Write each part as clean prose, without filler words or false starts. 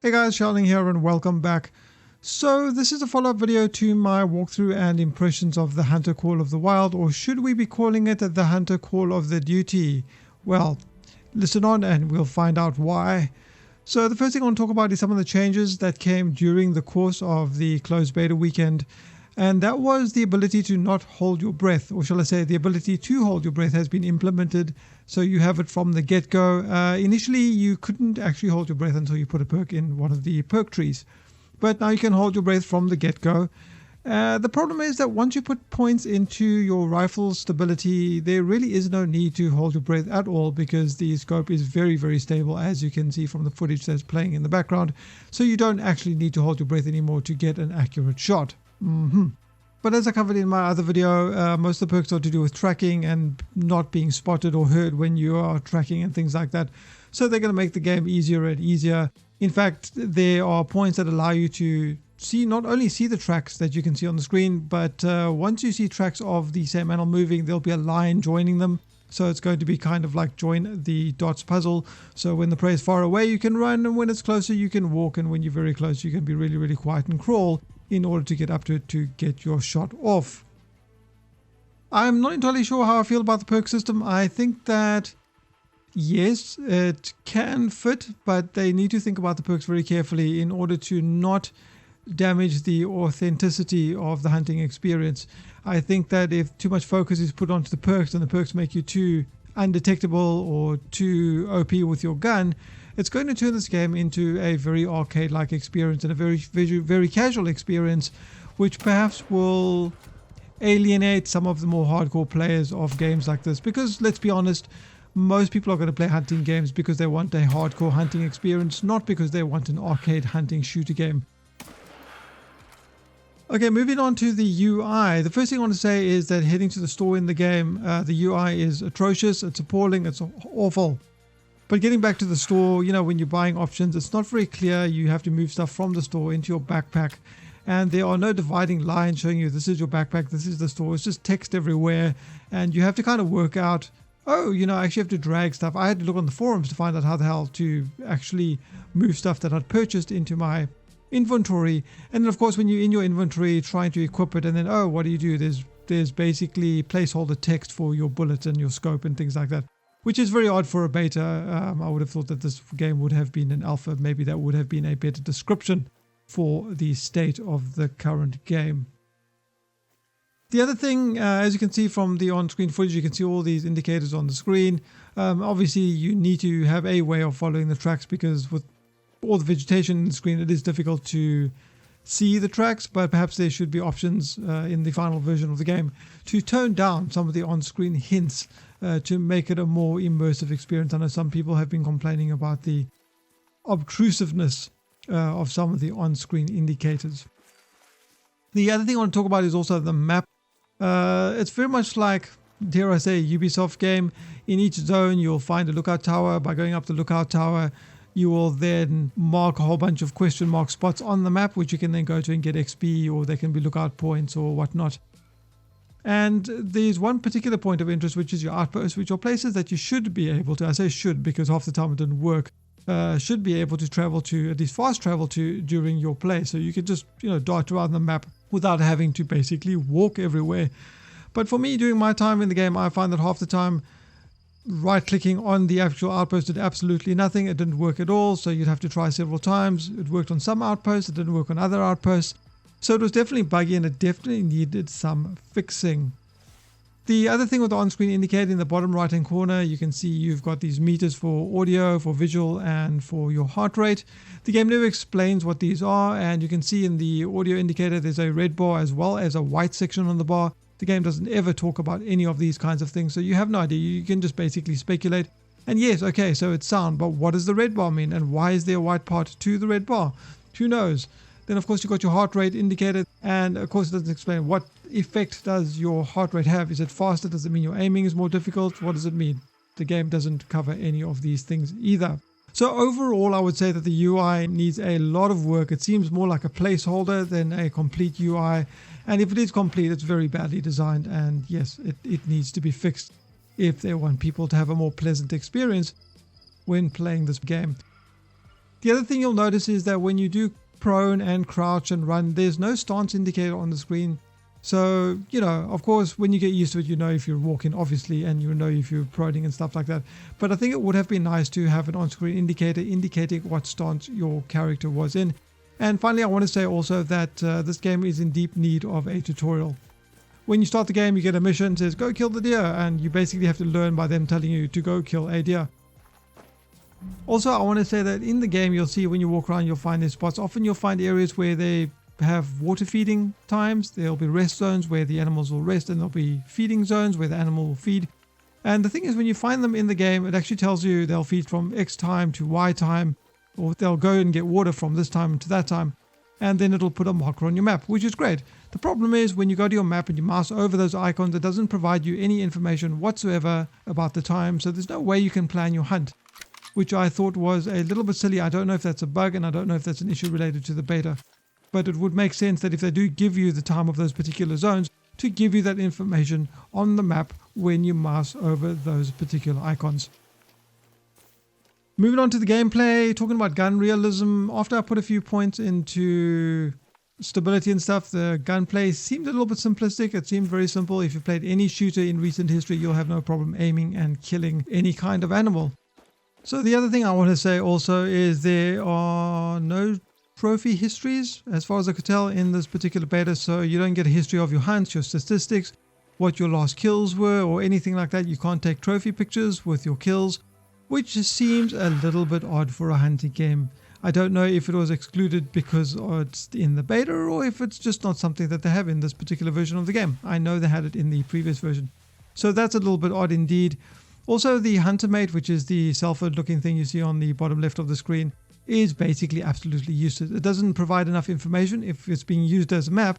Hey guys, Sheldon here and welcome back. So this is a follow-up video to my walkthrough and impressions of the Hunter Call of the Wild, or should we be calling it the Hunter Call of the Duty? Well, listen on and we'll find out why. So the first thing I want to talk about is some of the changes that came during the course of the closed beta weekend. And that was the ability to not hold your breath, or shall I say the ability to hold your breath has been implemented. So you have it from the get-go. Initially, you couldn't actually hold your breath until you put a perk in one of the perk trees. But now you can hold your breath from the get-go. The problem is that once you put points into your rifle stability, there really is no need to hold your breath at all because the scope is very, very stable, as you can see from the footage that's playing in the background. So you don't actually need to hold your breath anymore to get an accurate shot. But as I covered in my other video, most of the perks are to do with tracking and not being spotted or heard when you are tracking and things like that. So they're going to make the game easier and easier. In fact, there are points that allow you to not only see the tracks that you can see on the screen, but once you see tracks of the same animal moving, there'll be a line joining them. So it's going to be kind of like join the dots puzzle. So when the prey is far away, you can run, and when it's closer, you can walk, and when you're very close, you can be really, really quiet and crawl in order to get up to it to get your shot off. I'm not entirely sure how I feel about the perk system. I think that yes, it can fit, but they need to think about the perks very carefully in order to not damage the authenticity of the hunting experience. I think that if too much focus is put onto the perks and the perks make you too undetectable or too OP with your gun, it's going to turn this game into a very arcade-like experience and a very casual experience, which perhaps will alienate some of the more hardcore players of games like this. Because let's be honest, most people are going to play hunting games because they want a hardcore hunting experience, not because they want an arcade hunting shooter game. Okay, moving on to the UI. The first thing I want to say is that heading to the store in the game, the UI is atrocious, it's appalling, it's awful. But getting back to the store, when you're buying options, it's not very clear. You have to move stuff from the store into your backpack. And there are no dividing lines showing you this is your backpack, this is the store. It's just text everywhere. And you have to kind of work out, I actually have to drag stuff. I had to look on the forums to find out how the hell to actually move stuff that I'd purchased into my inventory. And then of course when you're in your inventory trying to equip it, and then what do? There's basically placeholder text for your bullets and your scope and things like that, which is very odd for a beta. I would have thought that this game would have been an alpha. Maybe that would have been a better description for the state of the current game. The other thing, as you can see from the on-screen footage, you can see all these indicators on the screen. Obviously you need to have a way of following the tracks, because with all the vegetation in the screen, it is difficult to see the tracks, but perhaps there should be options in the final version of the game to tone down some of the on-screen hints to make it a more immersive experience. I know some people have been complaining about the obtrusiveness of some of the on-screen indicators. The other thing I want to talk about is also the map. It's very much like, dare I say, a Ubisoft game. In each zone you'll find a lookout tower. By going up the lookout tower, you will then mark a whole bunch of question mark spots on the map, which you can then go to and get XP, or they can be lookout points or whatnot. And there's one particular point of interest, which is your outposts, which are places that you should be able to, I say should because half the time it didn't work, should be able to travel to, at least fast travel to, during your play. So you could just, dart around the map without having to basically walk everywhere. But for me, during my time in the game, I find that half the time right-clicking on the actual outpost did absolutely nothing. It didn't work at all, so you'd have to try several times. It worked on some outposts, it didn't work on other outposts. So it was definitely buggy and it definitely needed some fixing. The other thing with the on-screen indicator in the bottom right-hand corner, you can see you've got these meters for audio, for visual, and for your heart rate. The game never explains what these are, and you can see in the audio indicator there's a red bar as well as a white section on the bar. The game doesn't ever talk about any of these kinds of things, so you have no idea. You can just basically speculate. And yes, okay, so it's sound, but what does the red bar mean? And why is there a white part to the red bar? Who knows? Then of course you've got your heart rate indicator, and of course it doesn't explain what effect does your heart rate have. Is it faster? Does it mean your aiming is more difficult? What does it mean? The game doesn't cover any of these things either. So overall, I would say that the UI needs a lot of work. It seems more like a placeholder than a complete UI. And if it is complete, it's very badly designed. And yes, it needs to be fixed if they want people to have a more pleasant experience when playing this game. The other thing you'll notice is that when you do prone and crouch and run, there's no stance indicator on the screen. So, you know, of course, when you get used to it, you know if you're walking, obviously, and you know if you're proning and stuff like that. But I think it would have been nice to have an on-screen indicator indicating what stance your character was in. And finally, I want to say also that this game is in deep need of a tutorial. When you start the game, you get a mission that says, go kill the deer, and you basically have to learn by them telling you to go kill a deer. Also, I want to say that in the game, you'll see when you walk around, you'll find these spots. Often you'll find areas where they have water feeding times. There'll be rest zones where the animals will rest, and there'll be feeding zones where the animal will feed. And the thing is, when you find them in the game, it actually tells you they'll feed from X time to Y time, or they'll go and get water from this time to that time. And then it'll put a marker on your map, which is great. The problem is when you go to your map and you mouse over those icons, it doesn't provide you any information whatsoever about the time. So there's no way you can plan your hunt, which I thought was a little bit silly. I don't know if that's a bug, and I don't know if that's an issue related to the beta. But it would make sense that if they do give you the time of those particular zones, to give you that information on the map when you mouse over those particular icons. Moving on to the gameplay, talking about gun realism. After I put a few points into stability and stuff, the gunplay seemed a little bit simplistic. It seemed very simple. If you've played any shooter in recent history, you'll have no problem aiming and killing any kind of animal. So the other thing I want to say also is there are no trophy histories, as far as I could tell, in this particular beta. So you don't get a history of your hunts, your statistics, what your last kills were, or anything like that. You can't take trophy pictures with your kills, which seems a little bit odd for a hunting game. I don't know if it was excluded because it's in the beta, or if it's just not something that they have in this particular version of the game. I know they had it in the previous version. So that's a little bit odd indeed. Also, the hunter mate, which is the cell phone looking thing you see on the bottom left of the screen, is basically absolutely useless. It doesn't provide enough information if it's being used as a map,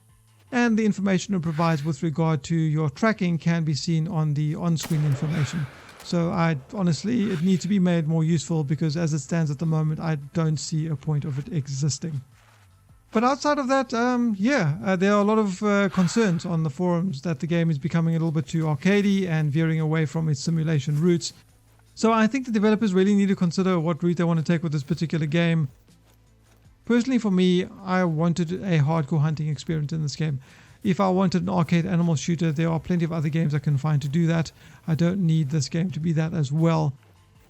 and the information it provides with regard to your tracking can be seen on the on-screen information. So honestly, it needs to be made more useful, because as it stands at the moment, I don't see a point of it existing. But outside of that, there are a lot of concerns on the forums that the game is becoming a little bit too arcadey and veering away from its simulation roots. So I think the developers really need to consider what route they want to take with this particular game. Personally, for me, I wanted a hardcore hunting experience in this game. If I wanted an arcade animal shooter, there are plenty of other games I can find to do that. I don't need this game to be that as well.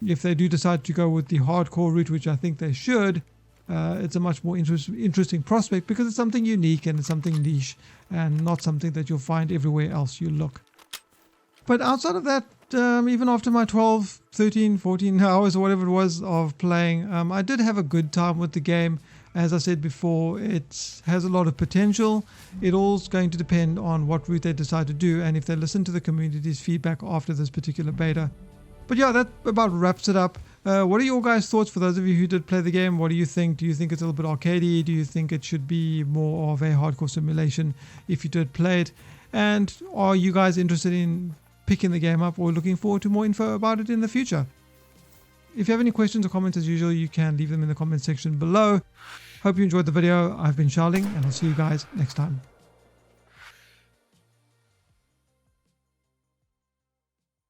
If they do decide to go with the hardcore route, which I think they should, it's a much more interesting prospect, because it's something unique and it's something niche and not something that you'll find everywhere else you look. But outside of that, even after my 12, 13, 14 hours or whatever it was of playing, I did have a good time with the game. As I said before, it has a lot of potential. It all's going to depend on what route they decide to do, and if they listen to the community's feedback after this particular beta. But yeah, that about wraps it up. What are your guys' thoughts, for those of you who did play the game? What do you think? Do you think it's a little bit arcadey? Do you think it should be more of a hardcore simulation if you did play it? And are you guys interested in picking the game up, or looking forward to more info about it in the future? If you have any questions or comments, as usual, you can leave them in the comment section below. Hope you enjoyed the video. I've been Charling, and I'll see you guys next time.